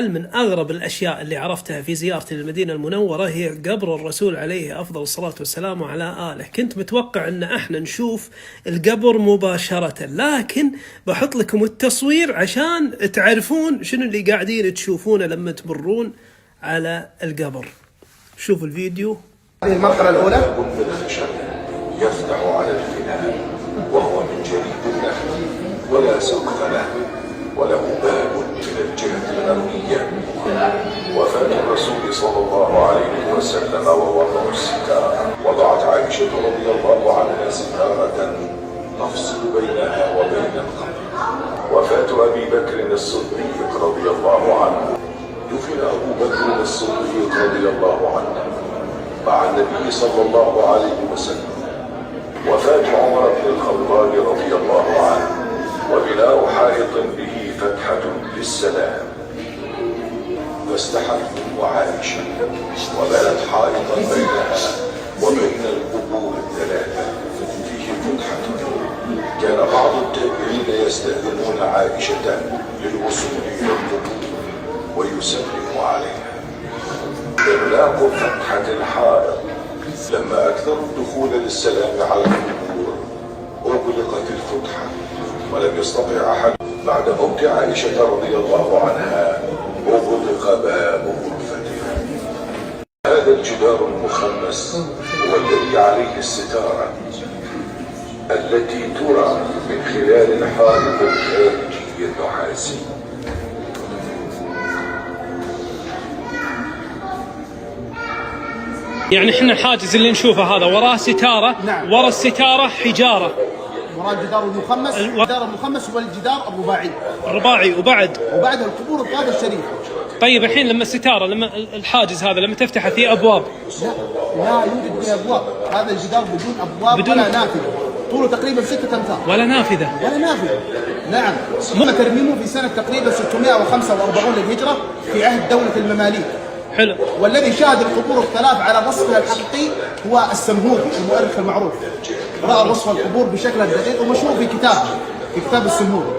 من أغرب الأشياء اللي عرفتها في زيارتي للمدينة المنورة هي قبر الرسول عليه أفضل الصلاة والسلام وعلى آله. كنت متوقع أن احنا نشوف القبر مباشرة، لكن بحط لكم التصوير عشان تعرفون شنو اللي قاعدين تشوفونه لما تمرون على القبر. شوفوا الفيديو. هذه المرحلة الأولى يفتح على الفناء وهو من جليد النخل ولا سقف له وله باب من الجهة الغربية. وفاة الرسول صلى الله عليه وسلم ووضع الستار. وضعت عائشة رضي الله عنها ستارة تفصل بينها وبين القبر. وفاة أبي بكر الصديق رضي الله عنه. دفن أبو بكر الصديق رضي الله عنه مع النبي صلى الله عليه وسلم. وفاة عمر بن الخطاب رضي الله عنه وبناء حائط به فتحة للسلام. فاستحموا عائشة وبنت حائطا بينها وبين القبور الثلاثة فيه فتحة. كان بعض التابعين يستأذنون عائشة للوصول إلى القبور ويسلموا عليها. إغلاق فتحة الحائط لما أكثروا الدخول للسلام على القبور أغلقت الفتحة ولم يستطع أحد. بعد موت عائشة رضي الله عنها أغلق باب غرفتها. هذا الجدار المخمس هو الذي عليه الستارة التي ترى من خلال الحائط الخارجي النحاسي. يعني احنا الحاجز اللي نشوفه هذا وراه ستارة. نعم. ورا الستارة حجارة. وراء الجدار المخمس. الجدار المخمس هو الجدار الرباعي. الرباعي وبعدها القبور الطابة الشريفة. طيب الحين لما الستارة، لما الحاجز هذا لما تفتحه فيه أبواب؟ لا يوجد فيه أبواب. هذا الجدار بدون أبواب ولا نافذة. طوله تقريبا 6 أمتار. ولا نافذة. نعم. تم ترميمه في سنة تقريبا 645 للهجرة في عهد دولة المماليك. حلو. والذي شاهد القبور الثلاث على وصفها الحقيقي هو السمهودي المؤرخ المعروف. رأى وصف القبور بشكل دقيق ومشهور في كتاب السمهودي.